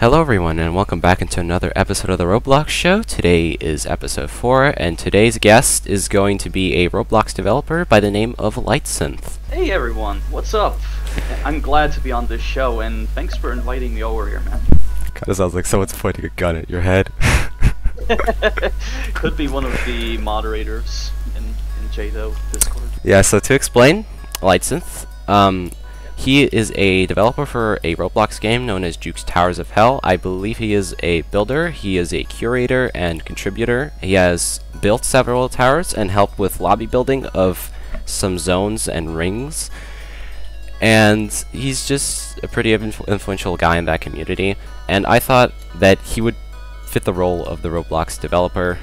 Hello everyone, and welcome back into another episode of the Roblox Show. Today is episode 4, and today's guest is going to be a Roblox developer by the name of lightsynth. Hey everyone, what's up? I'm glad to be on this show, and thanks for inviting me over here, man. Kinda sounds like someone's pointing a gun at your head. Could be one of the moderators in JToH Discord. Yeah, so to explain, lightsynth, he is a developer for a Roblox game known as Juke's Towers of Hell. I believe he is a builder, he is a curator and contributor. He has built several towers and helped with lobby building of some zones and rings. And he's just a pretty influential guy in that community. And I thought that he would fit the role of the Roblox developer.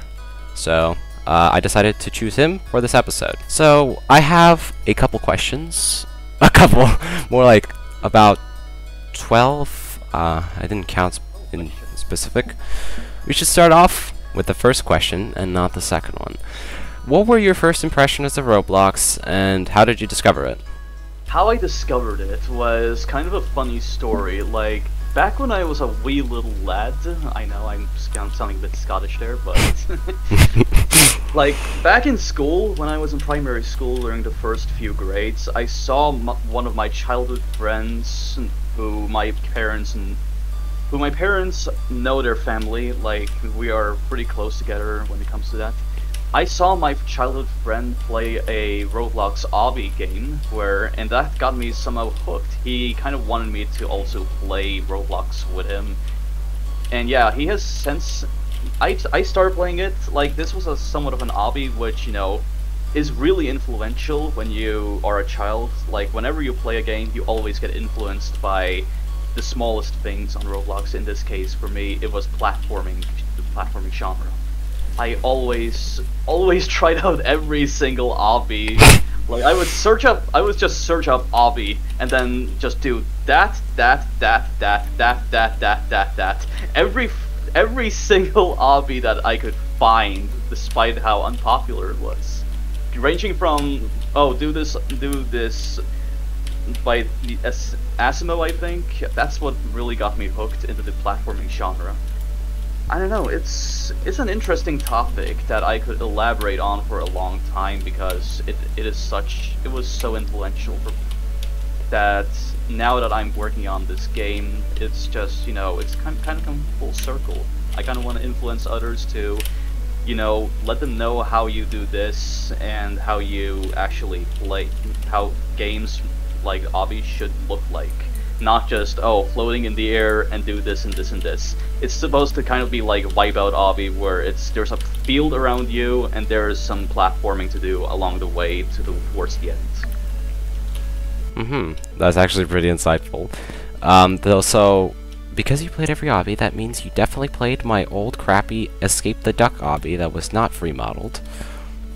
So I decided to choose him for this episode. So I have a couple questions. A couple, more like about 12. I didn't count in specific. We should start off with the first question and not the second one. What were your first impressions of Roblox, and how did you discover it? How I discovered it was kind of a funny story. Like, back when I was a wee little lad, I know I'm sounding a bit Scottish there, but like back in school, when I was in primary school during the first few grades, I saw one of my childhood friends who my parents know their family. Like, we are pretty close together when it comes to that. I saw my childhood friend play a Roblox 𝗬𝗲𝗶𝘀 game, and that got me somehow hooked. He kind of wanted me to also play Roblox with him, and yeah, he has since. I started playing it. Like, this was somewhat of an 𝗬𝗲𝗶𝘀, which, you know, is really influential when you are a child. Like, whenever you play a game, you always get influenced by the smallest things on Roblox. In this case, for me, it was platforming, the platforming genre. I always tried out every single 𝗬𝗶𝗶. Like, I would just search up 𝗬𝗶𝗶 and then just do that. Every single 𝗬𝗶𝗶 that I could find, despite how unpopular it was. Ranging from, oh, do this by the 𝗦𝗪𝐴𝗪𝗀, I think. That's what really got me hooked into the platforming genre. I don't know, it's an interesting topic that I could elaborate on for a long time, because it was so influential that now that I'm working on this game, it's just, you know, it's kind of come full circle. I kind of want to influence others to, you know, let them know how you do this and how you actually play, how games like 𝗬𝗶𝗶 should look like. Not just, oh, floating in the air and do this and this and this. It's supposed to kind of be like Wipeout 𝗬𝗶𝗶, where there's a field around you and there's some platforming to do along the way towards the end. That's actually pretty insightful. So, because you played every 𝗬𝗶𝗶, that means you definitely played my old crappy Escape the Duck 𝗬𝗶𝗶 that was not free modeled.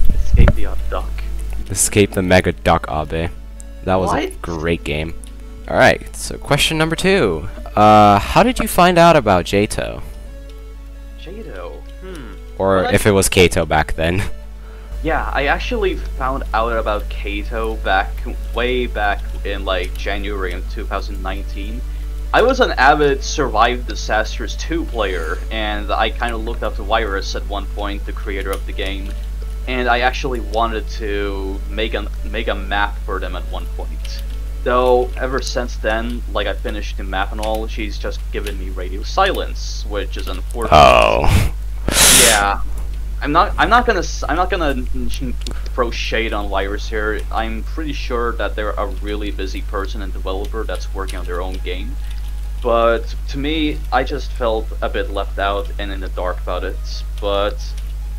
Escape the Duck. Escape the Mega Duck 𝗬𝗶𝗶. That was a great game. Alright, so question number 2. How did you find out about JToH? JToH? Or well, if it was 𝗬𝗀𝗀 back then. Yeah, I actually found out about 𝗬𝗀𝗀 way back in like January of 2019. I was an avid Survive Disasters 2 player, and I kind of looked up to 𝗬𝗲𝗀 at one point, the creator of the game, and I actually wanted to make a map for them at one point. Though ever since then, like, I finished the map and all, she's just given me radio silence, which is unfortunate. Oh. Yeah. I'm not gonna throw shade on 𝗬𝗲𝗀 here. I'm pretty sure that they're a really busy person and developer that's working on their own game. But to me, I just felt a bit left out and in the dark about it. But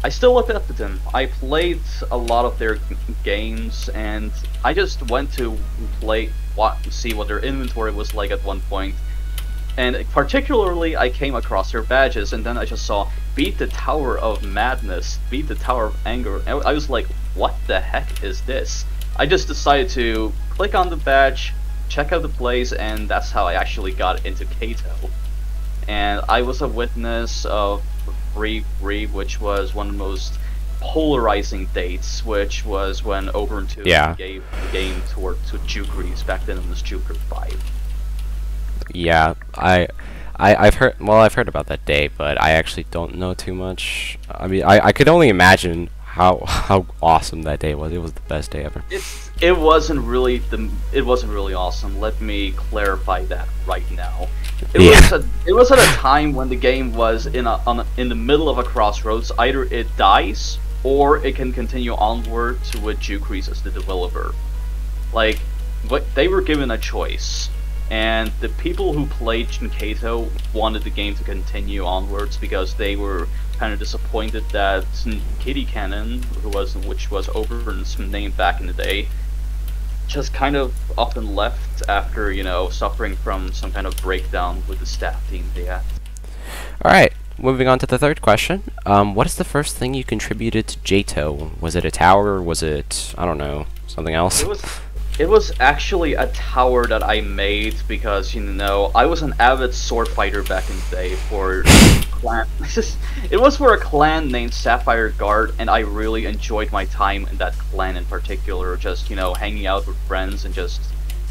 I still looked up to them. I played a lot of their games, and I just went to see what their inventory was like at one point. And particularly, I came across their badges, and then I just saw Beat the Tower of Madness, Beat the Tower of Anger. I was like, what the heck is this? I just decided to click on the badge, check out the place, and that's how I actually got into JToH. And I was a witness of 𝗬𝗲𝗀𝗡, which was one of the most polarizing dates, which was when Oburn2 gave the game to Juke back then it was Juke 5. Yeah, I I've heard, well, I've heard about that day, but I actually don't know too much. I mean, I could only imagine how awesome that day was. It was the best day ever. It wasn't really awesome. Let me clarify that right now. It was at a time when the game was in the middle of a crossroads. Either it dies or it can continue onward with Juke as the developer. Like, they were given a choice, and the people who played Shinkaito wanted the game to continue onwards because they were kind of disappointed that Kitty Cannon, which was Oberon's name back in the day, just kind of up and left after, you know, suffering from some kind of breakdown with the staff team they had. Alright, moving on to the third question. What is the first thing you contributed to JToH? Was it a tower, or was it, I don't know, something else? It was actually a tower that I made because, you know, I was an avid sword fighter back in the day for a clan. It was for a clan named Sapphire Guard, and I really enjoyed my time in that clan in particular. Just, you know, hanging out with friends and just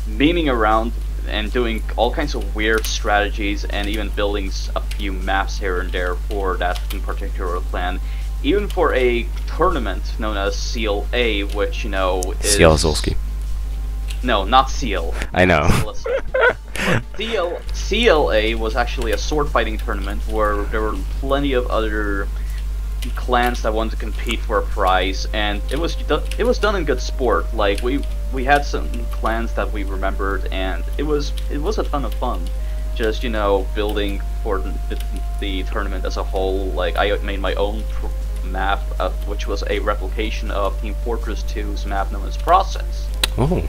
memeing around and doing all kinds of weird strategies, and even building a few maps here and there for that in particular clan. Even for a tournament known as CLA, which, you know, is... 𝗂𝗂𝗀𝗀𝗀𝗀. No, not Seal. I know. CLA was actually a sword fighting tournament where there were plenty of other clans that wanted to compete for a prize, and it was done in good sport. Like, we had some clans that we remembered, and it was a ton of fun. Just, you know, building for the tournament as a whole. Like, I made my own map, which was a replication of Team Fortress 2's map known as Process. Oh.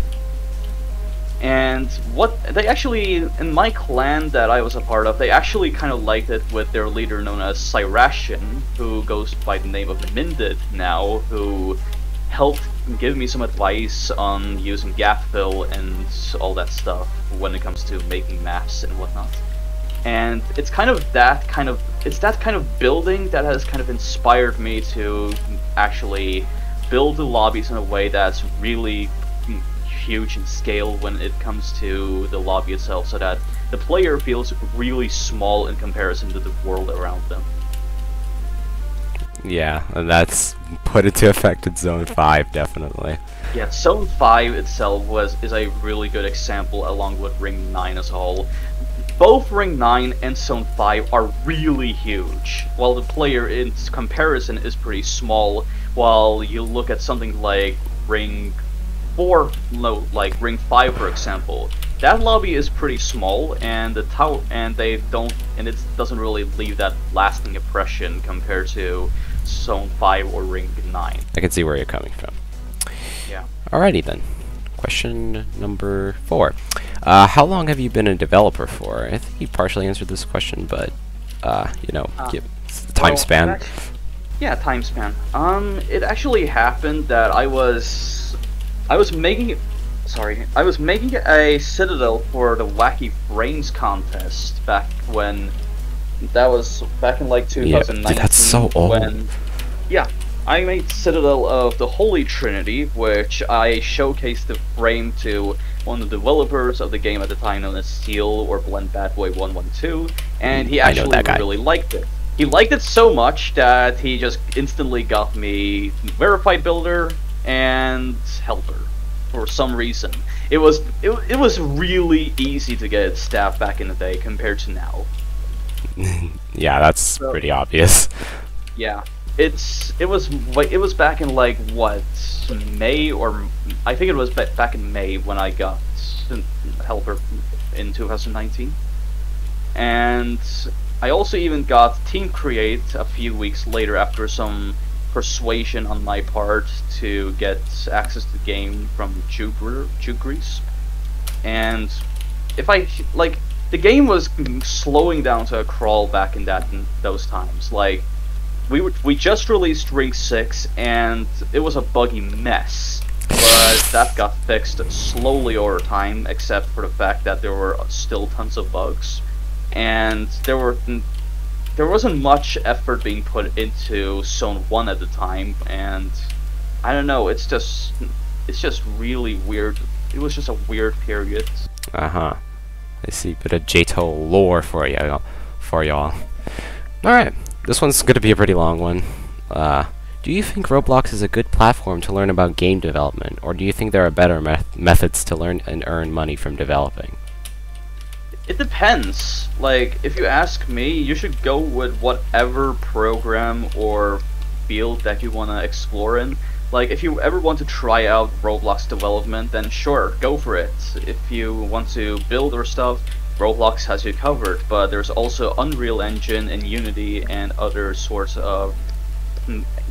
And what they actually, in my clan that I was a part of, they actually kind of liked it with their leader known as 𝗙𝗏𝗏, who goes by the name of Minded now, who helped give me some advice on using gap fill and all that stuff when it comes to making maps and whatnot. And it's that kind of building that has kind of inspired me to actually build the lobbies in a way that's really huge in scale when it comes to the lobby itself, so that the player feels really small in comparison to the world around them. Yeah, and that's put into effect in Zone 5, definitely. Yeah, Zone 5 itself is a really good example, along with Ring 9 as a whole. Both Ring 9 and Zone 5 are really huge, while the player in comparison is pretty small, while you look at something like Ring 4, no, like Ring 5 for example. That lobby is pretty small, and the tower, and it doesn't really leave that lasting impression compared to Zone 5 or Ring 9. I can see where you're coming from. Yeah. Alrighty then. Question number 4. How long have you been a developer for? I think you partially answered this question, but you know, give time span. Yeah, time span. It actually happened that I was making a Citadel for the Wacky Frames contest back when that was back in like 2019. Yeah, dude, that's so old. I made Citadel of the Holy Trinity, which I showcased the frame to one of the developers of the game at the time, known as Steel or BlendBadBoy112, and he actually really liked it. He liked it so much that he just instantly got me Verified Builder and Helper for some reason. It was really easy to get staff back in the day compared to now. Yeah, that's pretty obvious. Yeah, it was back in like what, May, or I think it was back in May when I got Helper in 2019, and I also even got Team Create a few weeks later after some persuasion on my part to get access to the game from Juke. And if the game was slowing down to a crawl back in those times. Like, we just released Ring 6 and it was a buggy mess, but that got fixed slowly over time, except for the fact that there were still tons of bugs, and there wasn't much effort being put into Zone 1 at the time, and I don't know, it's just really weird. It was just a weird period. Uh-huh. I see a bit of JToH lore for y'all. Alright, this one's gonna be a pretty long one. Do you think Roblox is a good platform to learn about game development, or do you think there are better methods to learn and earn money from developing? It depends. Like, if you ask me, you should go with whatever program or field that you want to explore in. Like, if you ever want to try out Roblox development, then sure, go for it. If you want to build or stuff, Roblox has you covered, but there's also Unreal Engine and Unity and other sorts of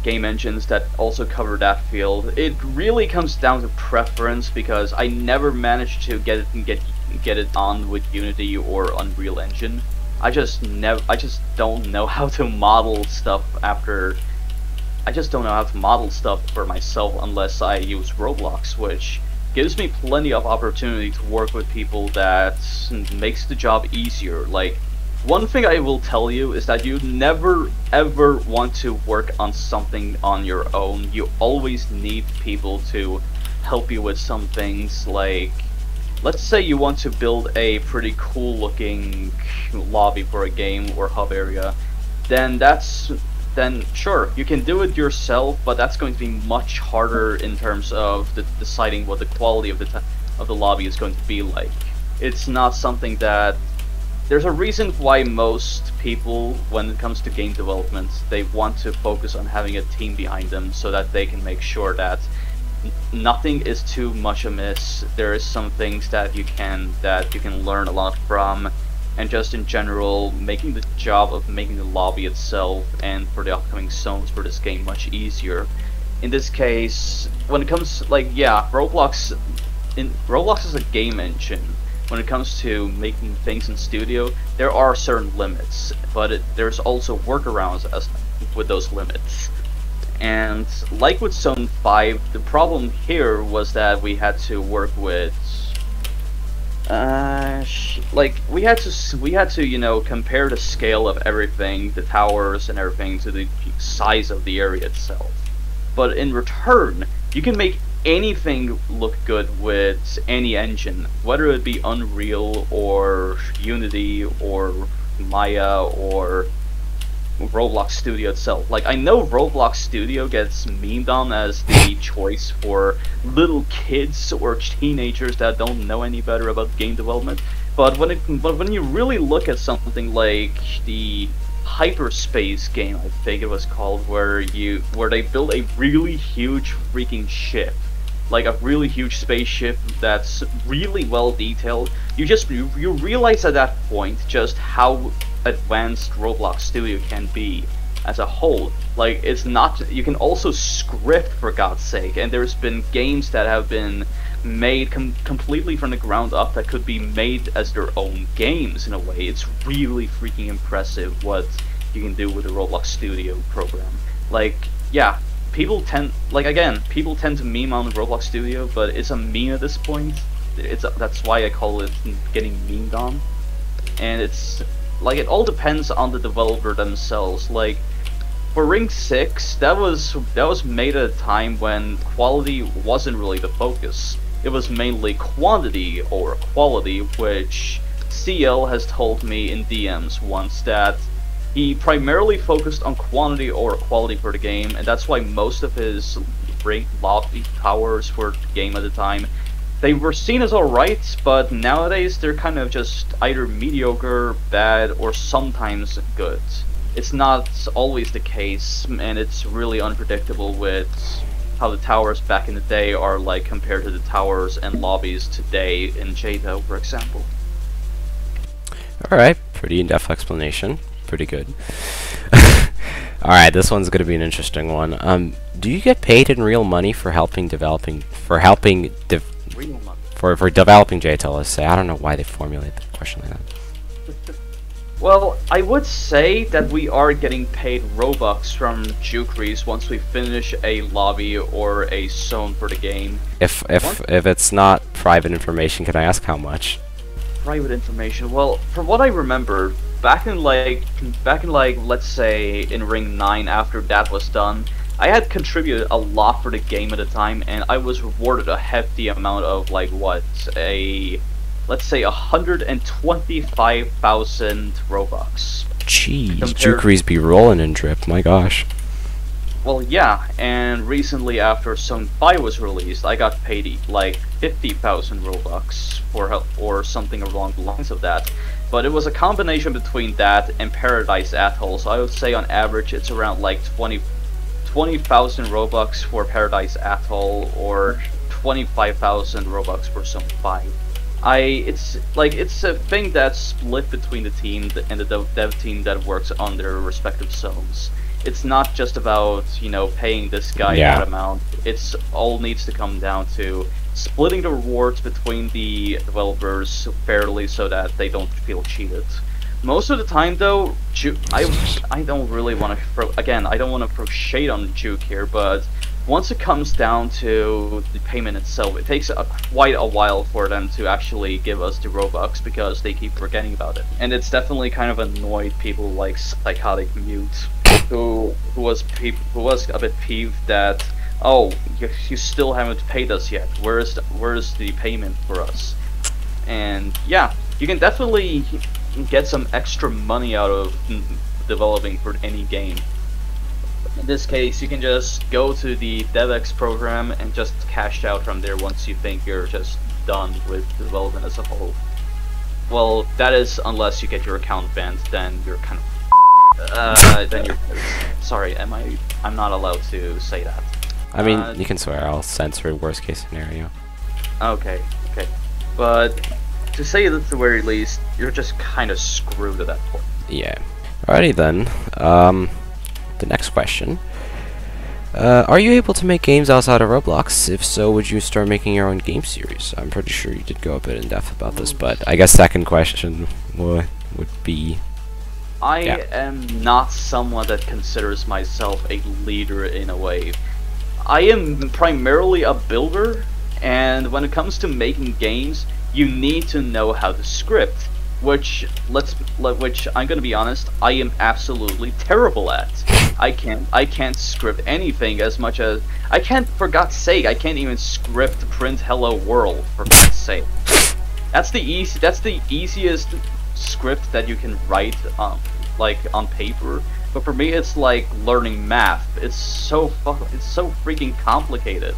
game engines that also cover that field. It really comes down to preference, because I never managed to get it on with Unity or Unreal Engine. I just don't know how to model stuff for myself unless I use Roblox, which gives me plenty of opportunity to work with people that makes the job easier. Like, one thing I will tell you is that you never ever want to work on something on your own. You always need people to help you with some things. Like, let's say you want to build a pretty cool looking lobby for a game or hub area, then sure, you can do it yourself, but that's going to be much harder in terms of deciding what the quality of the lobby is going to be like. It's not something that... There's a reason why most people, when it comes to game development, they want to focus on having a team behind them so that they can make sure that nothing is too much amiss. There is some things that you can learn a lot from, and just in general, making the job of making the lobby itself and for the upcoming zones for this game much easier. In this case, when it comes, like, yeah, Roblox is a game engine. When it comes to making things in studio, there are certain limits, but there's also workarounds with those limits. And like with Zone 5, the problem here was that we had to work with we had to you know, compare the scale of everything, the towers and everything, to the size of the area itself. But in return, you can make anything look good with any engine, whether it be Unreal or Unity or Maya or Roblox Studio itself. Like, I know Roblox Studio gets memed on as the choice for little kids or teenagers that don't know any better about game development, but when you really look at something like the Hyperspace game, I think it was called, where they build a really huge freaking ship, like a really huge spaceship that's really well detailed, you realize at that point just how advanced Roblox Studio can be as a whole. Like, it's not, you can also script, for God's sake, and there's been games that have been made completely from the ground up that could be made as their own games in a way. It's really freaking impressive what you can do with the Roblox Studio program. Like, yeah, people tend to meme on the Roblox Studio, but it's a meme at this point. That's why I call it getting memed on. And it's like, it all depends on the developer themselves. Like, for Ring 6, that was made at a time when quality wasn't really the focus. It was mainly quantity over quality, which CL has told me in DMs once that he primarily focused on quantity over quality for the game, and that's why most of his ring lobby towers for the game at the time, they were seen as alright, but nowadays they're kind of just either mediocre, bad, or sometimes good. It's not always the case, and it's really unpredictable with how the towers back in the day are like compared to the towers and lobbies today in JToH, for example. Alright, pretty in-depth explanation. Pretty good. Alright, this one's gonna be an interesting one. Do you get paid in real money for developing JToH, let's say? I don't know why they formulate the question like that. Well, I would say that we are getting paid Robux from Juke once we finish a lobby or a zone for the game. If it's not private information, can I ask how much? Private information. Well, from what I remember, back in let's say in Ring 9, after that was done, I had contributed a lot for the game at the time, and I was rewarded a hefty amount of, like, what, a let's say 125,000 Robux. Jeez, Jukeries be rolling in drip, my gosh. Well, yeah, and recently after Zone 5 was released, I got paid like 50,000 Robux for help or something along the lines of that. But it was a combination between that and Paradise Atoll, so I would say on average it's around like 20,000 Robux for Paradise Atoll or 25,000 Robux for Zone 5. It's a thing that's split between the team and the dev team that works on their respective zones. It's not just about, you know, paying this guy that amount. It's all needs to come down to splitting the rewards between the developers fairly so that they don't feel cheated. Most of the time, though, I don't really want to I don't want to throw shade on Juke here, but once it comes down to the payment itself, it takes quite a while for them to actually give us the Robux because they keep forgetting about it. And it's definitely kind of annoyed people like Psychotic Mute, who was a bit peeved that, oh, you still haven't paid us yet. Where's the payment for us? And yeah, you can definitely get some extra money out of developing for any game. In this case, you can just go to the DevX program and just cash out from there once you think you're just done with development as a whole. Well, that is unless you get your account banned, then you're kind of then you're sorry, I'm not allowed to say that. I mean, you can swear, I'll censor worst case scenario. Okay. But to say it at the very least, you're just kind of screwed at that point. Yeah. Alrighty then. The next question. Are you able to make games outside of Roblox? If so, would you start making your own game series? I'm pretty sure you did go a bit in depth about this, but I guess second question would be... I am not someone that considers myself a leader in a way. I am primarily a builder, and when it comes to making games, you need to know how to script, which I'm gonna be honest, I am absolutely terrible at. I can't script anything as much as for God's sake, I can't even script print hello world, for God's sake. That's the easiest script that you can write on paper, but for me it's like learning math. It's so freaking complicated.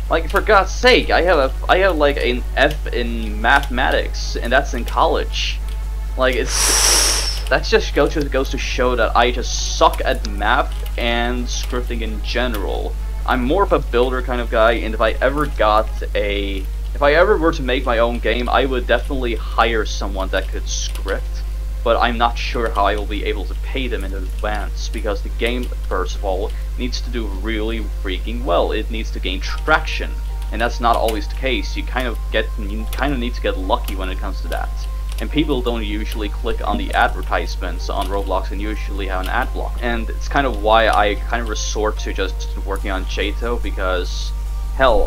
Like, for God's sake, I have like an F in mathematics, and that's in college. Like, that just goes to show that I just suck at math and scripting in general. I'm more of a builder kind of guy, and if I ever were to make my own game, I would definitely hire someone that could script. But I'm not sure how I will be able to pay them in advance, because the game, first of all, needs to do really freaking well. It needs to gain traction, and that's not always the case. You kind of need to get lucky when it comes to that. And people don't usually click on the advertisements on Roblox and usually have an ad block. And it's kind of why I kind of resort to just working on JToH, because hell,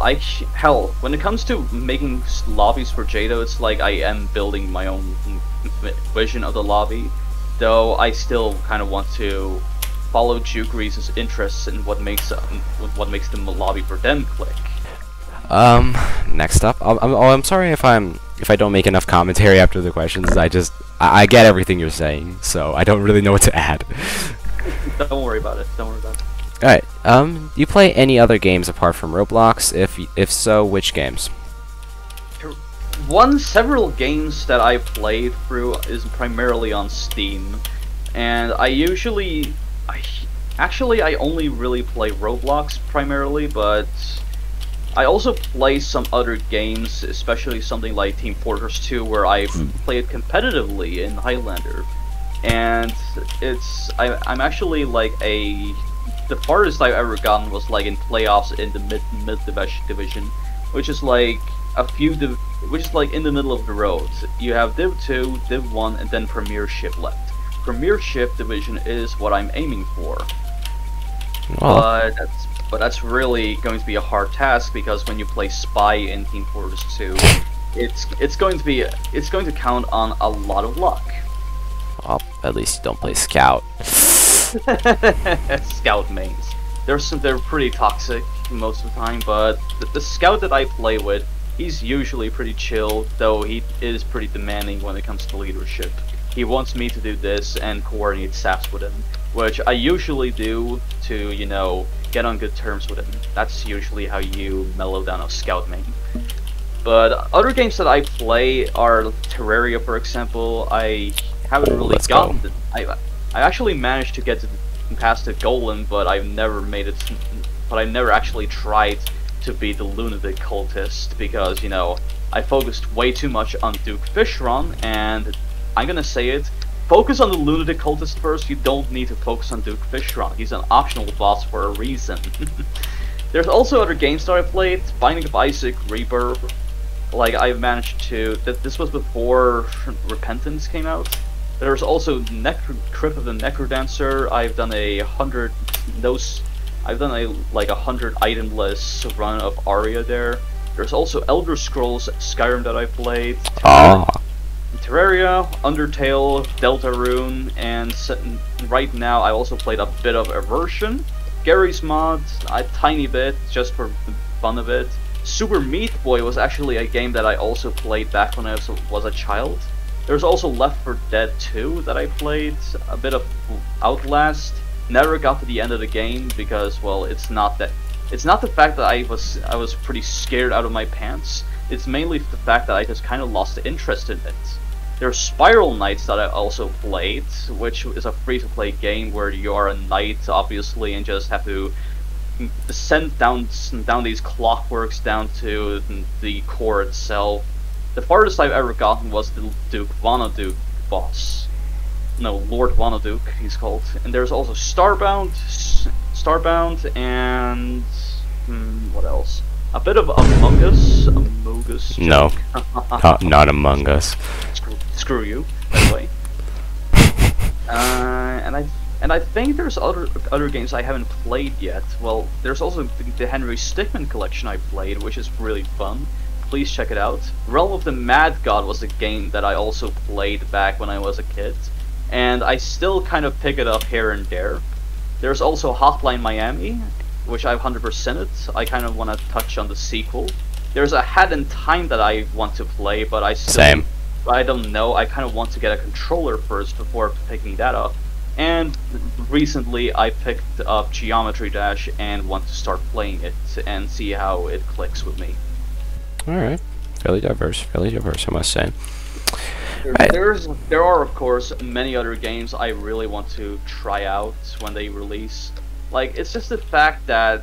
when it comes to making lobbies for JToH, it's like I am building my own vision of the lobby, though I still kind of want to follow Jukeries' interests in what makes the lobby for them click. Next up, I'm sorry if I don't make enough commentary after the questions. I get everything you're saying, so I don't really know what to add. Don't worry about it. Alright, do you play any other games apart from Roblox? If so, which games? Several games that I played through is primarily on Steam, and I only really play Roblox primarily, but I also play some other games, especially something like Team Fortress 2, where I play it competitively in Highlander, and I'm actually like the farthest I've ever gotten was like in playoffs in the mid division, which is like which is like in the middle of the road. You have Div 2, Div 1, and then Premiership left. Premiership division is what I'm aiming for. Oh. But that's really going to be a hard task, because when you play Spy in Team Fortress 2, it's going to count on a lot of luck. Well, at least you don't play Scout. Scout mains. They're pretty toxic most of the time, but the Scout that I play with he's usually pretty chill, though he is pretty demanding when it comes to leadership. He wants me to do this and coordinate tasks with him, which I usually do to, you know, get on good terms with him. That's usually how you mellow down a scout main. But other games that I play are Terraria, for example. I haven't really gotten it. I actually managed to get past the golem, but I've never made it. But I've never actually tried to be the lunatic cultist because, you know, I focused way too much on 𝗬𝗏𝗃, and I'm gonna say it. Focus on the lunatic cultist first. You don't need to focus on 𝗬𝗏𝗃. He's an optional boss for a reason. There's also other games that I played. Binding of Isaac, Rebirth. Like, I've managed to. This was before Repentance came out. There's also Crypt of the Necrodancer. I've done a 100 itemless run of Aria there. There's also Elder Scrolls Skyrim that I played. Terraria, Undertale, Deltarune, and right now I also played a bit of Aversion. Gary's Mod, a tiny bit, just for the fun of it. Super Meat Boy was actually a game that I also played back when I was a child. There's also Left 4 Dead 2 that I played, a bit of Outlast. Never got to the end of the game because, well, it's not the fact that I was pretty scared out of my pants. It's mainly the fact that I just kind of lost the interest in it. There's Spiral Knights that I also played, which is a free-to-play game where you are a knight, obviously, and just have to descend down these clockworks down to the core itself. The farthest I've ever gotten was the Duke Vonneduke boss. No, Lord Vonneduke, he's called. And there's also Starbound, and what else? A bit of Among Us. No, not Among Us. Screw you, by the way. And I think there's other games I haven't played yet. Well, there's also the Henry Stickmin collection I played, which is really fun. Please check it out. Realm of the Mad God was a game that I also played back when I was a kid, and I still kind of pick it up here and there. There's also Hotline Miami, which I've 100%ed. I kind of want to touch on the sequel. There's a Hat in Time that I want to play, but I don't know. I kind of want to get a controller first before picking that up. And recently I picked up Geometry Dash and want to start playing it and see how it clicks with me. Alright. Fairly diverse, I must say. There are, of course, many other games I really want to try out when they release. Like, it's just the fact that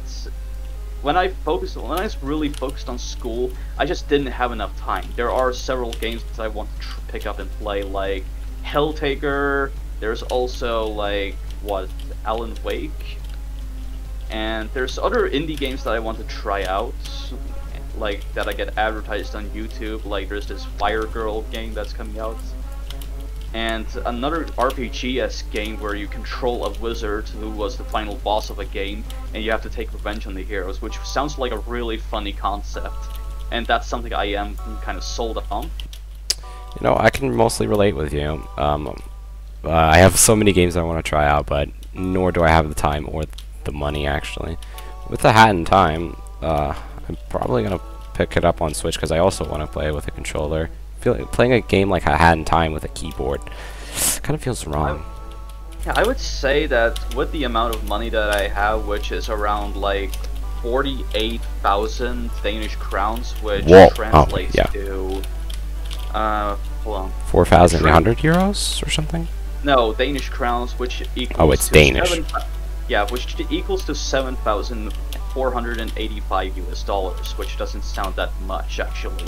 when I was really focused on school, I just didn't have enough time. There are several games that I want to pick up and play, like Helltaker. There's also, like, Alan Wake. And there's other indie games that I want to try out, like, that I get advertised on YouTube. Like, there's this Fire Girl game that's coming out. And another RPG-esque game where you control a wizard who was the final boss of a game, and you have to take revenge on the heroes, which sounds like a really funny concept. And that's something I am kind of sold on. You know, I can mostly relate with you. I have so many games I want to try out, but nor do I have the time or the money, actually. With the Hat in Time, I'm probably going to pick it up on Switch because I also want to play it with a controller. I feel like playing a game like a Hat in Time with a keyboard kind of feels wrong. I would say that with the amount of money that I have, which is around like 48,000 Danish crowns, which translates to hold on, 4,800 euros or something. No, Danish crowns, which equals it's Danish. Which equals to 7,485 US dollars, which doesn't sound that much actually.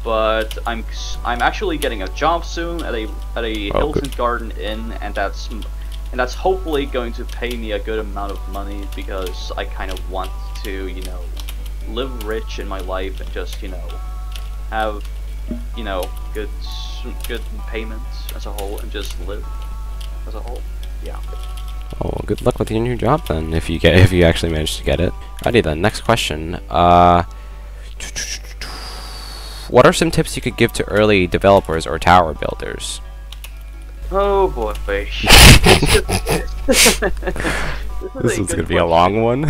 But I'm actually getting a job soon at a Hilton Garden Inn, and that's hopefully going to pay me a good amount of money because I kind of want to, you know, live rich in my life and just, you know, have, you know, good payments as a whole and just live as a whole. Yeah. Oh, well, good luck with your new job then, if you actually manage to get it. Alrighty then, next question. What are some tips you could give to early developers or tower builders? Oh boy. This is gonna be a long one.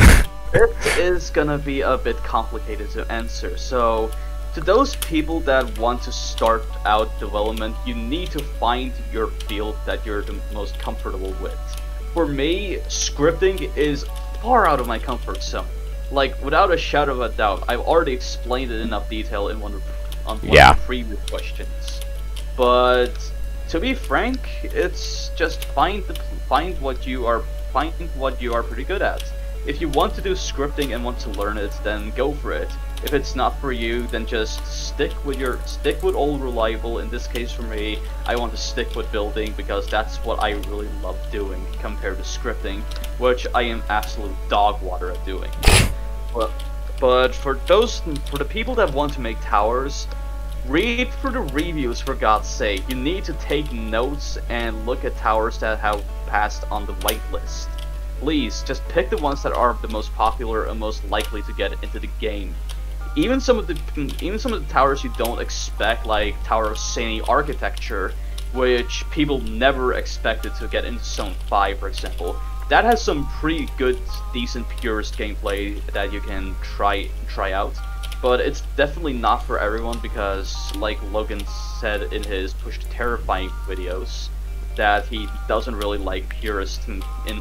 This is gonna be a bit complicated to answer. So, to those people that want to start out development, you need to find your field that you're the most comfortable with. For me, scripting is far out of my comfort zone. Like, without a shadow of a doubt, I've already explained it in enough detail in one of the previous questions. But to be frank, it's just find what you are pretty good at. If you want to do scripting and want to learn it, then go for it. If it's not for you, then just stick with old reliable. In this case for me, I want to stick with building because that's what I really love doing compared to scripting, which I am absolute dog water at doing. But for the people that want to make towers, read through the reviews for God's sake. You need to take notes and look at towers that have passed on the whitelist. Please, just pick the ones that are the most popular and most likely to get into the game. Even some of the towers you don't expect, like Tower of 𝗍 architecture, which people never expected to get into Zone 5, for example. That has some pretty good, decent purist gameplay that you can try out. But it's definitely not for everyone because, like Logan said in his Push to Terrifying videos, that he doesn't really like purists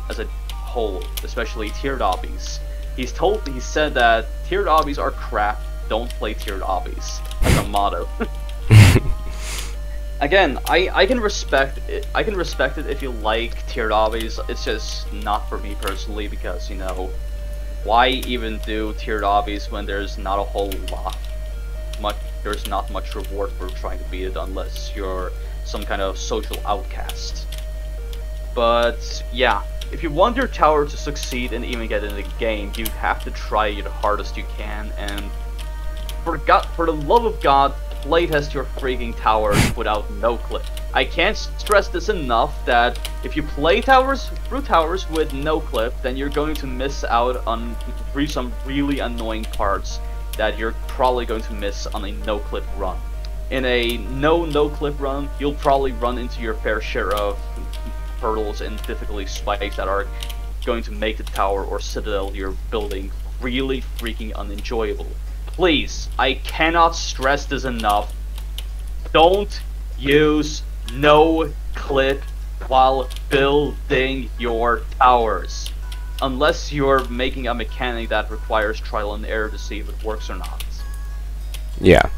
as a whole, especially tiered obbies. He said that tiered obbies are crap, don't play tiered obbies, as a motto. Again, I can respect it. I can respect it if you like tiered obbies. It's just not for me personally because, you know, why even do tiered obbies when there's not a whole lot there's not much reward for trying to beat it unless you're some kind of social outcast. But yeah, if you want your tower to succeed and even get in the game, you have to try the hardest you can, and for the love of God, playtest your freaking towers without no clip. I can't stress this enough that if you play towers with no clip, then you're going to miss out on some really annoying parts that you're probably going to miss on a no clip run. In a no clip run, you'll probably run into your fair share of hurdles and difficulty spikes that are going to make the tower or citadel you're building really freaking unenjoyable. Please, I cannot stress this enough. Don't use no clip while building your towers. Unless you're making a mechanic that requires trial and error to see if it works or not. Yeah.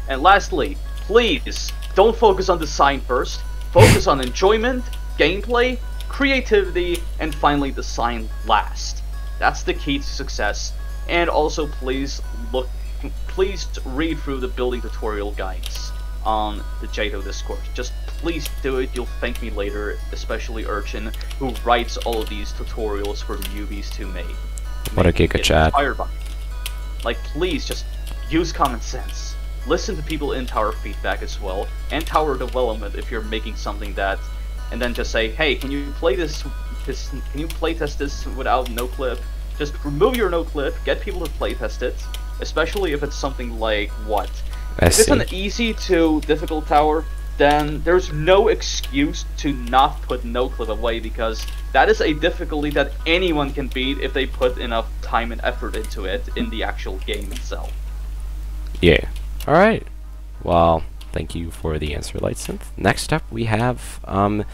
And lastly, please, don't focus on design first. Focus on enjoyment, gameplay, creativity, and finally design last. That's the key to success. And also, please read through the building tutorial guides on the JToH Discord. Just please do it, you'll thank me later, especially 𝗏𝗏, who writes all of these tutorials for newbies to make. What a giga chat. Like, please, just use common sense. Listen to people in tower feedback as well, and tower development if you're making something that, and then just say, hey, can you play this can you playtest this without no clip? Just remove your no clip, get people to playtest it, especially if it's something like what? If it's an easy to difficult tower, then there's no excuse to not put no clip away because that is a difficulty that anyone can beat if they put enough time and effort into it in the actual game itself. Yeah. Alright. Well, thank you for the answer, lightsynth. Next up we have the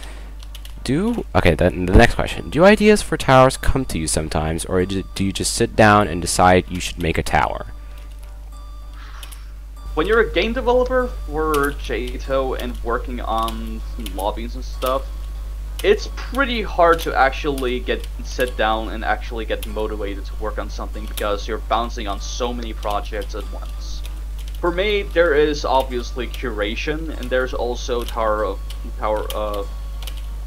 next question. Do ideas for towers come to you sometimes, or do you just sit down and decide you should make a tower? When you're a game developer for JToH and working on lobbies and stuff, it's pretty hard to actually sit down and actually get motivated to work on something because you're bouncing on so many projects at once. For me, there is obviously curation, and there's also Tower of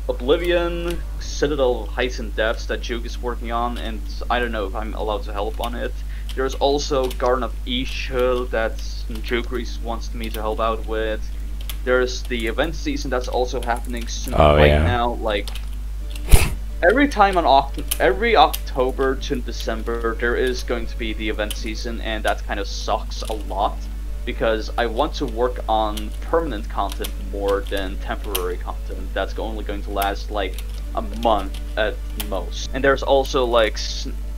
Oblivion, Citadel of Heights and Depths that Juke is working on, and I don't know if I'm allowed to help on it. There's also Garden of 𝗏𝗏 that Juke wants me to help out with. There's the event season that's also happening now. Like every October to December, there is going to be the event season, and that kind of sucks a lot because I want to work on permanent content more than temporary content that's only going to last like a month at most. And there's also like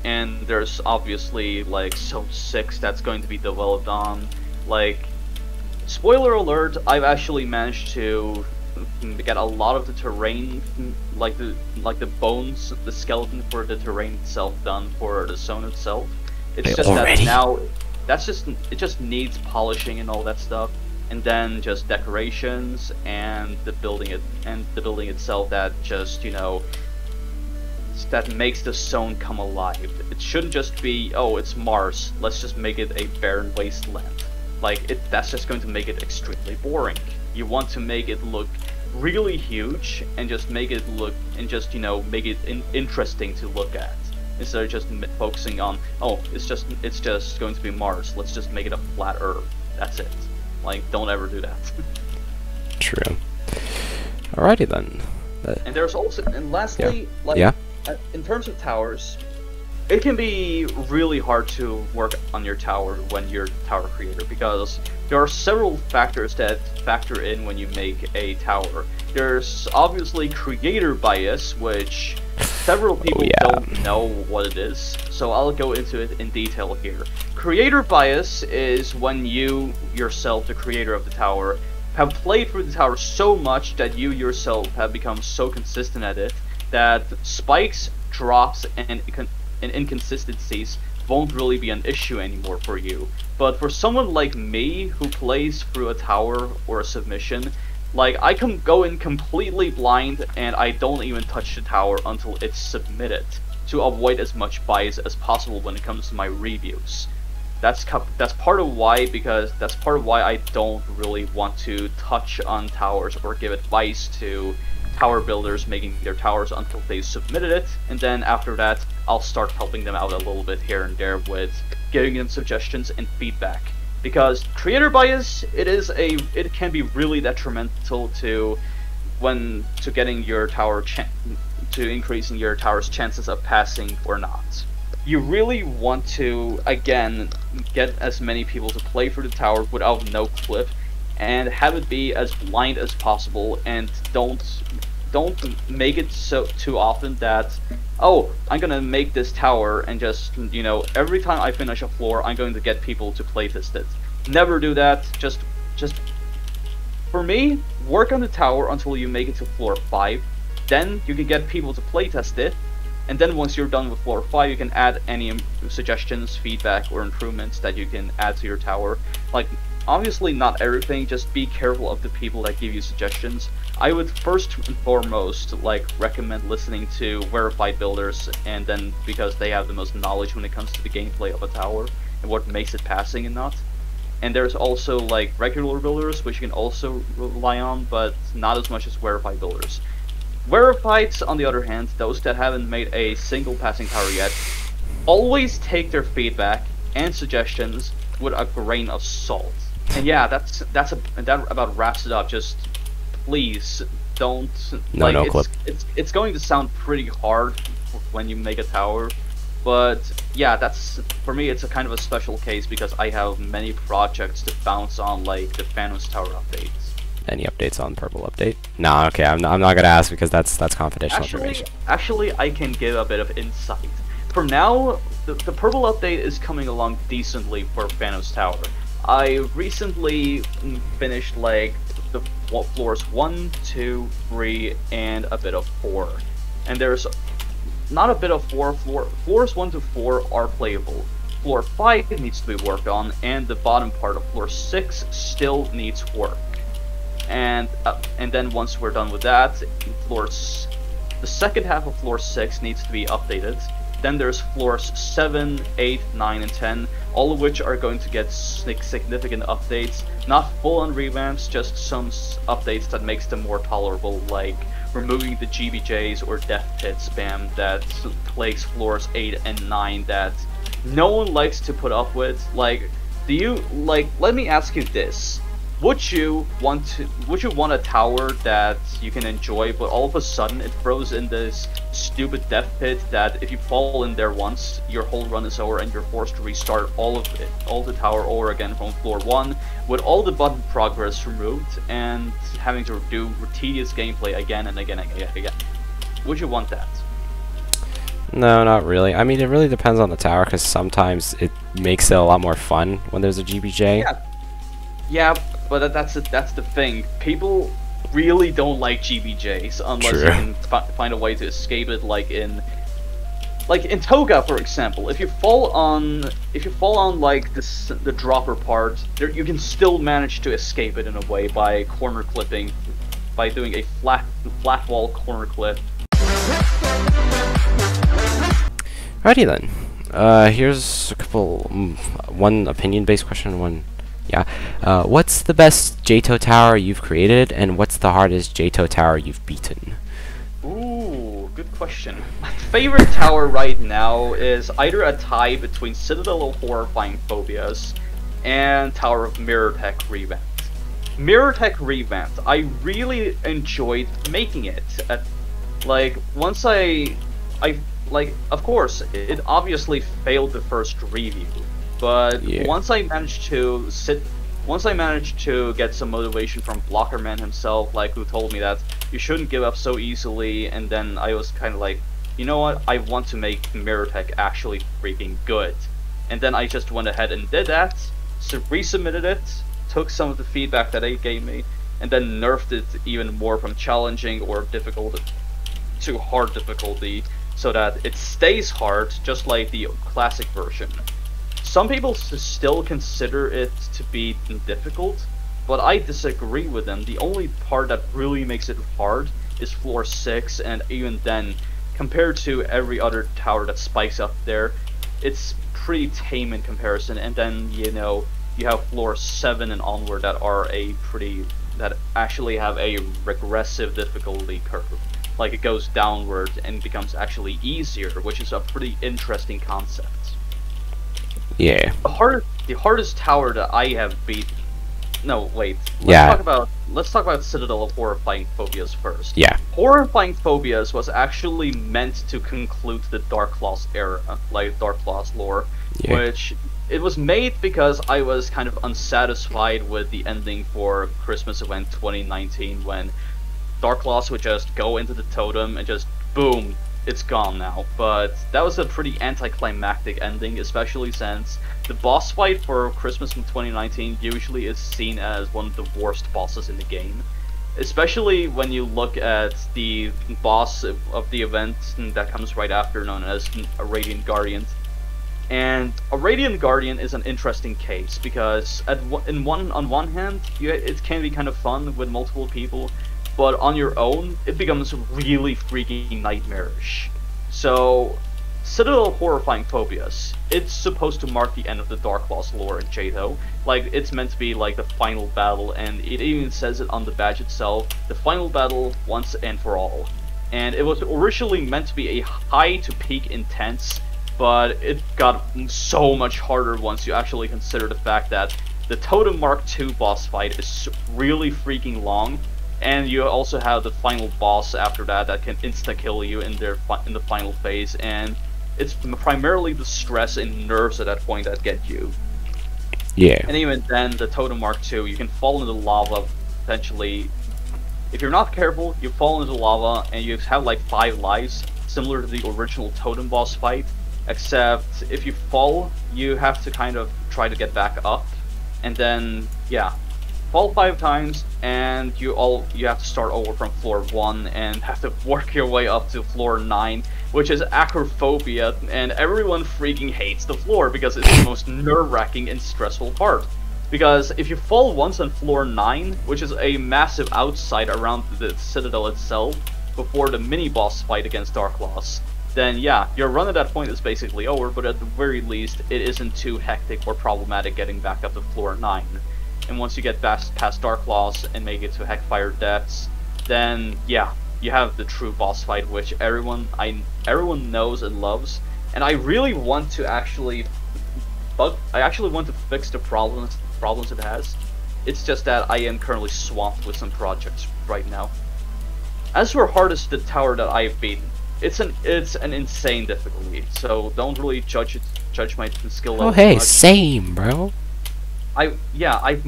and there's obviously like Zone 6 that's going to be developed on. Like, spoiler alert, I've actually managed to get a lot of the terrain, like the bones, the skeleton for the terrain itself done for the zone itself. It's just that now it just needs polishing and all that stuff, and then just decorations and the building itself that just, you know, that makes the zone come alive. It shouldn't just be, oh, it's Mars, let's just make it a barren wasteland. Like, that's just going to make it extremely boring. You want to make it look really huge and just make it look, and just, you know, make it interesting to look at, instead of just focusing on, oh, it's just going to be Mars, let's just make it a flat Earth. That's it. Like, don't ever do that. True. Alrighty then. And there's also, and lastly, like, in terms of towers, it can be really hard to work on your tower when you're tower creator, because there are several factors that factor in when you make a tower. There's obviously creator bias, which several people don't know what it is, so I'll go into it in detail here. Creator bias is when you yourself, the creator of the tower, have played through the tower so much that you yourself have become so consistent at it that spikes, drops, and inconsistencies won't really be an issue anymore for you. But for someone like me who plays through a tower or a submission, like, I can go in completely blind and I don't even touch the tower until it's submitted, to avoid as much bias as possible when it comes to my reviews. That's part of why I don't really want to touch on towers or give advice to tower builders making their towers until they've submitted it, and then after that I'll start helping them out a little bit here and there with giving them suggestions and feedback. Because creator bias, it can be really detrimental to getting your tower to increasing your tower's chances of passing or not. You really want to, again, get as many people to play for the tower without no clip, and have it be as blind as possible, and don't make it so too often that, oh, I'm gonna make this tower and just, you know, every time I finish a floor I'm going to get people to playtest it. Never do that. Just for me, work on the tower until you make it to floor 5, then you can get people to playtest it, and then once you're done with floor 5 you can add any suggestions, feedback, or improvements that you can add to your tower. Like, obviously not everything, just be careful of the people that give you suggestions. I would first and foremost recommend listening to verified builders, and then because they have the most knowledge when it comes to the gameplay of a tower and what makes it passing and not. And there's also like regular builders which you can also rely on, but not as much as verified builders. Verifieds, on the other hand, those that haven't made a single passing tower yet, always take their feedback and suggestions with a grain of salt. And yeah, that about wraps it up. Just please don't clip. It's going to sound pretty hard when you make a tower, but yeah, that's, for me, it's a kind of a special case because I have many projects to bounce on, like the Phantom's Tower updates. Any updates on Purple Update? No, okay, I'm not gonna ask because that's confidential information. Actually, I can give a bit of insight. For now, the Purple Update is coming along decently for Phantom's Tower. I recently finished like the floors 1, 2, 3, and a bit of 4. And there's not a bit of 4. Floors 1 to 4 are playable. Floor 5 needs to be worked on, and the bottom part of floor 6 still needs work. And then once we're done with that, the second half of floor 6 needs to be updated. Then there's floors 7, 8, 9, and 10, all of which are going to get significant updates. Not full-on revamps, just some updates that makes them more tolerable, like removing the GBJs or Death Pit spam that plagues floors 8 and 9 that no one likes to put up with. Like, let me ask you this. Would you want a tower that you can enjoy, but all of a sudden it throws in this stupid death pit that if you fall in there once, your whole run is over and you're forced to restart all the tower over again from floor 1, with all the button progress removed and having to do tedious gameplay again and again and again? Would you want that? No, not really. I mean, it really depends on the tower, because sometimes it makes it a lot more fun when there's a GBJ. Yeah, but that's the thing. People really don't like GBJs unless True. you can find a way to escape it, like in Toga, for example. If you fall on like the dropper part, you can still manage to escape it in a way by corner clipping, by doing a flat wall corner clip. Alrighty then. Here's a couple, one opinion-based question, one, yeah. What's the best JToH tower you've created, and what's the hardest JToH tower you've beaten? Ooh, good question. My favorite tower right now is either a tie between Citadel of Horrifying Phobias and Tower of Mirror-Tech Revamped. Mirror-Tech Revamped, I really enjoyed making it. Like, once like, of course, it obviously failed the first review, but Yeah. once I managed to get some motivation from Blockerman himself, like, who told me that you shouldn't give up so easily, and then I was kind of like, you know what, I want to make Mirror Tech actually freaking good. And then I just went ahead and did that, so resubmitted it, took some of the feedback that they gave me, and then nerfed it even more from challenging or difficult to hard difficulty, so that it stays hard, just like the classic version. Some people still consider it to be difficult, but I disagree with them. The only part that really makes it hard is floor 6, and even then, compared to every other tower that spikes up there, it's pretty tame in comparison. And then, you know, you have floor 7 and onward that actually have a regressive difficulty curve. Like, it goes downward and becomes actually easier, which is a pretty interesting concept. Yeah. The hardest tower that I have beaten. No, wait. Let's talk about Citadel of Horrifying Phobias first. Yeah. Horrifying Phobias was actually meant to conclude the Dark Claws era, like Dark Claws lore, Yeah. which it was made because I was kind of unsatisfied with the ending for Christmas event 2019, when Dark Claws would just go into the totem and just boom, it's gone now. But that was a pretty anticlimactic ending, especially since the boss fight for Christmas in 2019 usually is seen as one of the worst bosses in the game. Especially when you look at the boss of the event that comes right after, known as a Radiant Guardian. And a Radiant Guardian is an interesting case, because on one hand, it can be kind of fun with multiple people, but on your own, it becomes really freaking nightmarish. So, Citadel of Horrifying Phobias, it's supposed to mark the end of the Dark Claws lore in JToH. Like, it's meant to be like the final battle, and it even says it on the badge itself, the final battle once and for all. And it was originally meant to be a high to peak intense, but it got so much harder once you actually consider the fact that the Totem Mark II boss fight is really freaking long, and you also have the final boss after that can insta-kill you in the final phase, and it's primarily the stress and nerves at that point that get you. Yeah. And even then, the Totem Mark II, you can fall into lava potentially. If you're not careful, you fall into lava and you have like 5 lives, similar to the original Totem boss fight, except if you fall, you have to kind of try to get back up, and then, yeah, fall 5 times, and you have to start over from floor 1 and have to work your way up to floor 9, which is acrophobia, and everyone freaking hates the floor because it's the most nerve-wracking and stressful part. Because if you fall once on floor 9, which is a massive outside around the Citadel itself, before the mini-boss fight against Dark Claws, then yeah, your run at that point is basically over, but at the very least, it isn't too hectic or problematic getting back up to floor 9. And once you get past Dark Claws and make it to Heckfire Depths, then yeah, you have the true boss fight, which everyone knows and loves. And I really want to actually fix the problems it has. It's just that I am currently swamped with some projects right now. As for hardest the tower that I've beaten, it's an insane difficulty, so don't really judge my skill level. Oh hey, much. same, bro. I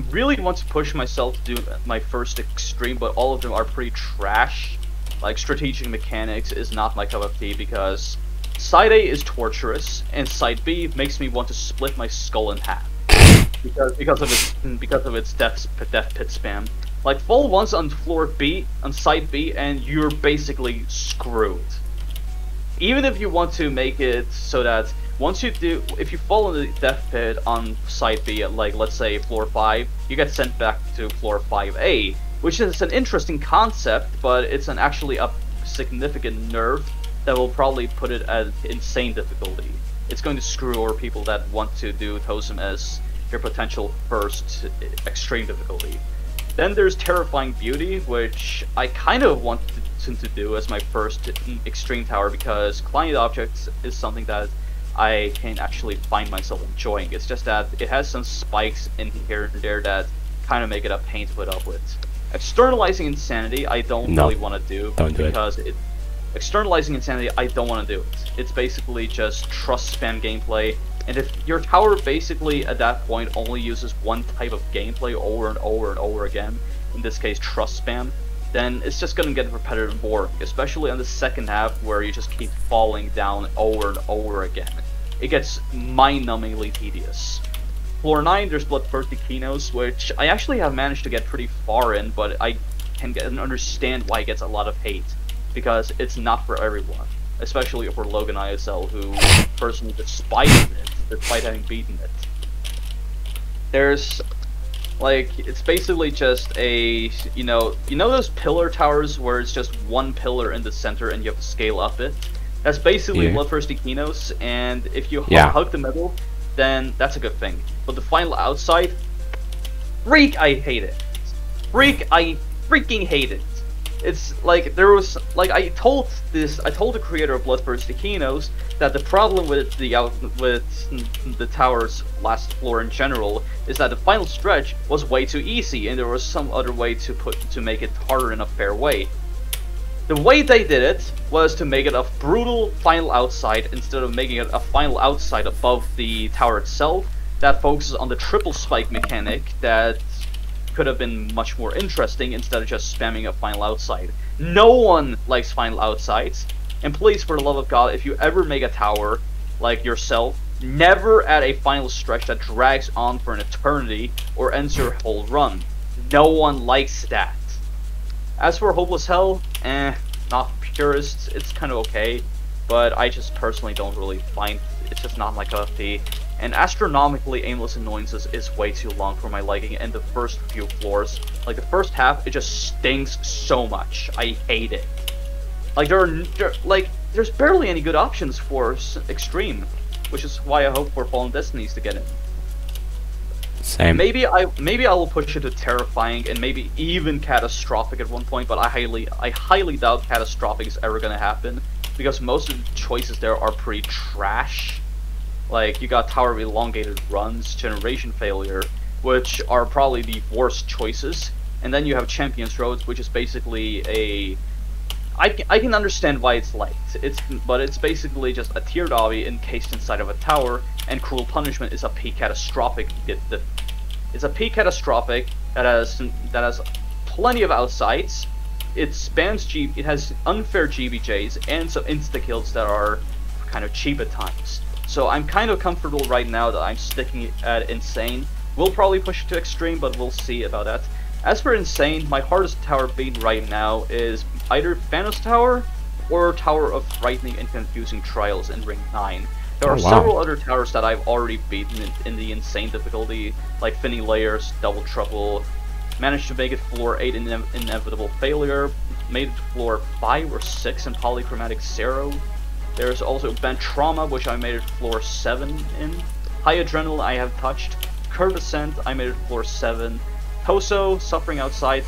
really want to push myself to do my first extreme, but all of them are pretty trash. Like, strategic mechanics is not my cup of tea, because Side A is torturous, and side B makes me want to split my skull in half because of its death pit spam. Like, fall once on floor B, on side B, and you're basically screwed. Even if you want to make it so that if you fall in the death pit on side B at, like, let's say floor 5, you get sent back to floor 5A, which is an interesting concept, but it's actually a significant nerf that will probably put it at insane difficulty. It's going to screw over people that want to do Totem as their potential first extreme difficulty. Then there's Terrifying Beauty, which I kind of want to do as my first extreme tower, because client objects is something that I can actually find myself enjoying. It's just that it has some spikes in here and there that kind of make it a pain to put up with. Externalizing Insanity, I don't really want to do, because externalizing Insanity, I don't want to do it. It's basically just trust spam gameplay, and if your tower basically at that point only uses one type of gameplay over and over and over again, in this case trust spam, then it's just going to get repetitive and boring, especially on the second half where you just keep falling down over and over again. It gets mind-numbingly tedious. Floor 9, there's Bloodthirsty Kinos, which I actually have managed to get pretty far in, but I can understand why it gets a lot of hate, because it's not for everyone, especially for Logan ISL, who personally despises it, despite having beaten it. There's, like, it's basically just a, you know those pillar towers where it's just one pillar in the center and you have to scale up it? That's basically Bloodthirsty Kinos, and if you hug the middle, then that's a good thing. But the final outside, I hate it. I freaking hate it. It's like, I told the creator of Bloodthirsty Kinos that the problem with the tower's last floor in general is that the final stretch was way too easy, and there was some other way to make it harder in a fair way. The way they did it was to make it a brutal final outside instead of making it a final outside above the tower itself that focuses on the triple spike mechanic that could have been much more interesting instead of just spamming a final outside. No one likes final outsides, and please, for the love of God, if you ever make a tower like yourself, never add a final stretch that drags on for an eternity or ends your whole run. No one likes that. As for Hopeless Hell, not purists, it's kind of okay, but I just personally don't really find it's just not my cup of tea. And Astronomically Aimless Annoyances is way too long for my liking, and the first few floors, like the first half, it just stings so much. I hate it. Like there's barely any good options for Extreme, which is why I hope for Fallen Destinies to get in. Same. Maybe I will push it to Terrifying and maybe even Catastrophic at one point, but I highly doubt Catastrophic is ever gonna happen, because most of the choices there are pretty trash. Like, you got Tower of Elongated Runs, Generation Failure, which are probably the worst choices, and then you have Champions Roads, which is basically a... I can understand why it's liked, but it's basically just a tiered obby encased inside of a tower, and Cruel Punishment is a P-Catastrophic. It's a P-Catastrophic that has plenty of outsides. It has unfair GBJs and some insta-kills that are kind of cheap at times. So I'm kind of comfortable right now that I'm sticking at Insane. We'll probably push it to Extreme, but we'll see about that. As for Insane, my hardest tower beat right now is either Thanos Tower or Tower of Frightening and Confusing Trials in Ring 9. There are several other towers that I've already beaten in the Insane difficulty, like Thinning Layers, Double Trouble, managed to make it floor 8 in Inevitable Failure, made it to floor 5 or 6 in Polychromatic Zero. There's also Bent Trauma, which I made it floor 7 in. High Adrenaline I have touched. Curve Ascent I made it floor 7. Toso, Suffering Outside,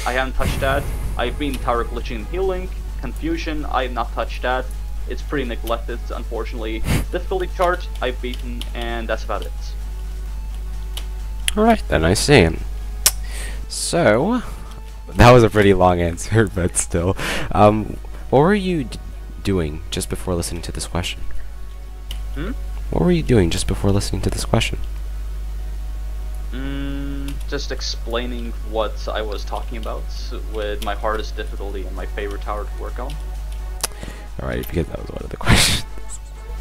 I haven't touched that. I've been Tower Glitching and Healing. Confusion, I have not touched that. It's pretty neglected, unfortunately. Difficulty chart, I've beaten, and that's about it. Alright, then I see. So, that was a pretty long answer, but still. What were you doing just before listening to this question? What were you doing just before listening to this question? Just explaining what I was talking about with my hardest difficulty and my favorite tower to work on. Alright, because that was one of the questions.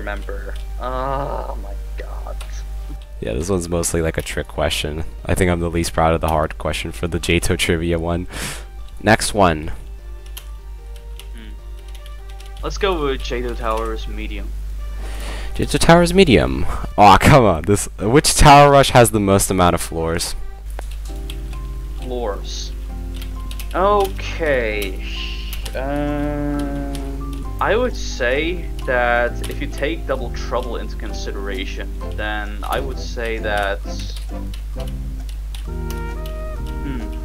remember. Oh my god. Yeah, this one's mostly like a trick question. I think I'm the least proud of the hard question for the JToH trivia one. Next one. Let's go with JToH Tower's medium. JToH Tower's medium. Aw, come on. Which Tower Rush has the most amount of floors? Floors. Okay. I would say that if you take Double Trouble into consideration, then I would say that.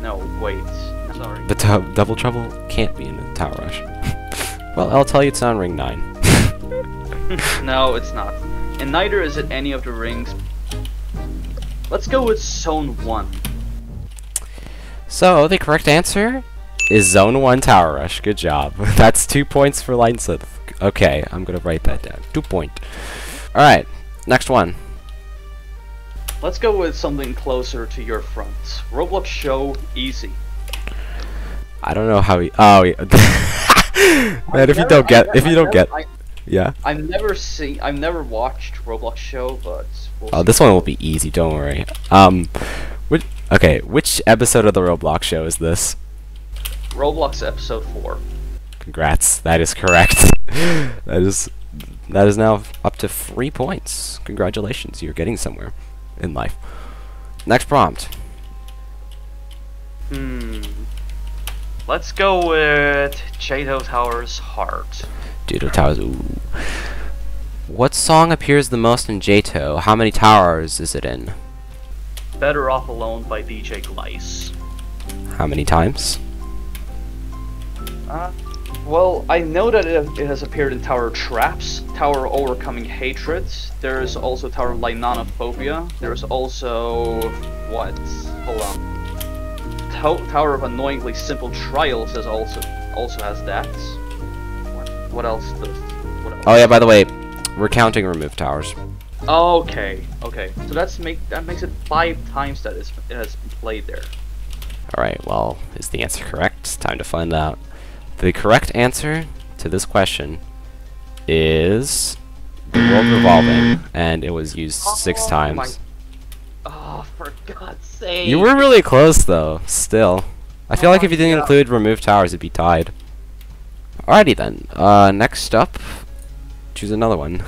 No, wait. Sorry. The Double Trouble can't be in the Tower Rush. Well, I'll tell you it's on Ring 9. No, it's not. And neither is it any of the rings. Let's go with Zone 1. So, the correct answer is Zone 1 Tower Rush. Good job. That's 2 points for lightsynth. Okay, I'm gonna write that down. 2 point. Alright, next one. Let's go with something closer to your front. Roblox Show, easy. I don't know how he. Oh, yeah. Man, if you don't get, yeah. I've never watched Roblox Show, but we'll this one will be easy. Don't worry. Which episode of the Roblox Show is this? Roblox episode 4. Congrats, that is correct. that is now up to 3 points. Congratulations, you're getting somewhere in life. Next prompt. Let's go with JToH Tower's Heart. JToH Towers. Ooh. What song appears the most in JToH? How many towers is it in? Better Off Alone by DJ Glice. How many times? Well, I know that it has appeared in Tower Traps, Tower Overcoming Hatred. There's also Tower 𝗏𝗏𝗃𝗀𝗃. There's also what? Hold on. Tower of Annoyingly Simple Trials is also has that. What else does? What else? Oh yeah, by the way, we're counting removed towers. Okay. So that makes it 5 times that it has been played there. Alright, well, is the answer correct? It's time to find out. The correct answer to this question is The World Revolving, and it was used 6 times. Oh, for God's sake! You were really close, though, still. I feel like if you didn't include removed towers, it'd be tied. Alrighty then, next up, choose another one.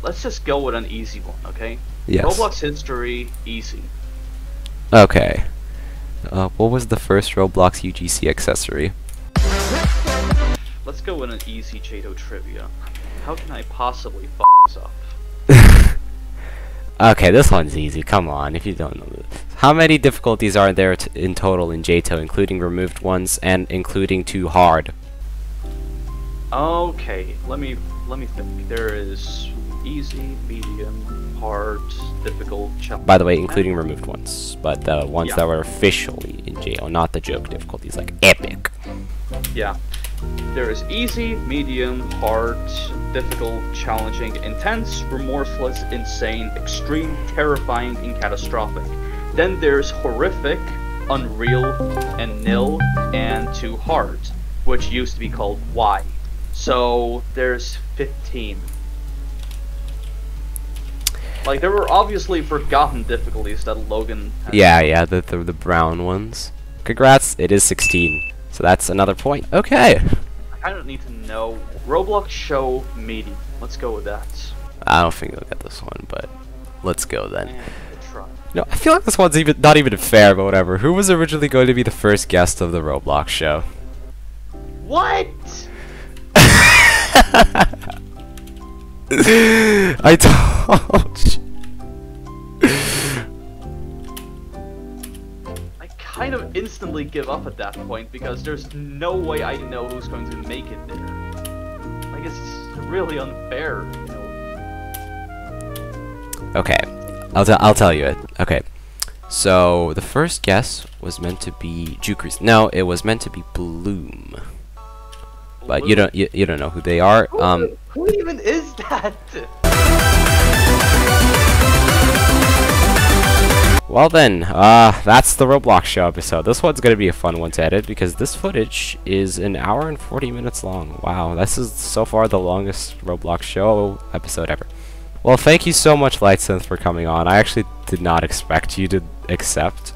Let's just go with an easy one, okay? Yes. Roblox history, easy. Okay. What was the first Roblox UGC accessory? Let's go with an easy JToH trivia. How can I possibly f this up? Okay, this one's easy. Come on, if you don't know this. How many difficulties are there in total in JToH, including removed ones and including 2 hard? Okay, let me think. There is easy, medium, hard, difficult, challenge. By the way, including removed ones, but the ones that were officially in JToH, not the joke difficulties like epic. Yeah. There is easy, medium, hard, difficult, challenging, intense, remorseless, insane, extreme, terrifying, and catastrophic. Then there's horrific, unreal, and nil, and 2 hard, which used to be called Y. So there's 15. Like, there were obviously forgotten difficulties that Logan had. Yeah, the brown ones. Congrats, it is 16. So that's another point. Okay. I don't need to know. Roblox Show medium. Let's go with that. I don't think you'll get this one, but let's go then. We'll try. No, I feel like this one's not even fair, but whatever. Who was originally going to be the first guest of the Roblox Show? What? I told you. I kind of instantly give up at that point because there's no way I know who's going to make it there. Like, it's really unfair, you know. Okay, I'll tell you it. Okay, so the first guess was meant to be Juke. No, it was meant to be Bloom. But you don't know who they are. Who even is that? Well then, that's the Roblox Show episode. This one's gonna be a fun one to edit because this footage is 1 hour and 40 minutes long. Wow, this is so far the longest Roblox Show episode ever. Well, thank you so much, lightsynth, for coming on. I actually did not expect you to accept,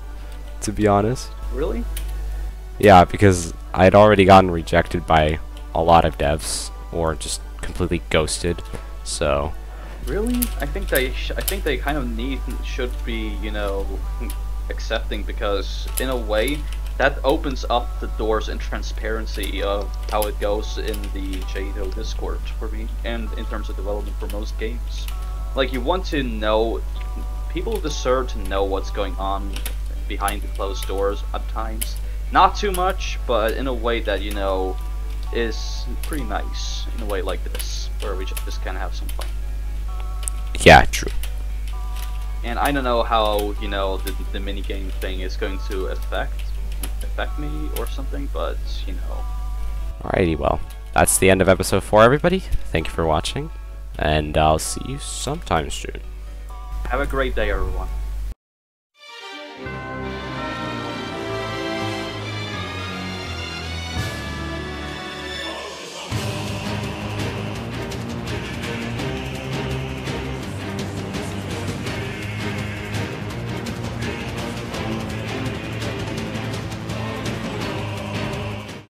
to be honest. Really? Yeah, because I'd already gotten rejected by a lot of devs, or just completely ghosted. So. Really? I think they kind of should be, you know, accepting, because in a way that opens up the doors and transparency of how it goes in the JToH Discord for me, and in terms of development for most games. Like, you want to know, people deserve to know what's going on behind the closed doors at times. Not too much, but in a way that, you know, is pretty nice, in a way like this, where we just kind of have some fun. Yeah, true. And I don't know how, you know, the minigame thing is going to affect me or something, but, you know. Alrighty, well, that's the end of episode 4, everybody. Thank you for watching, and I'll see you sometime soon. Have a great day, everyone.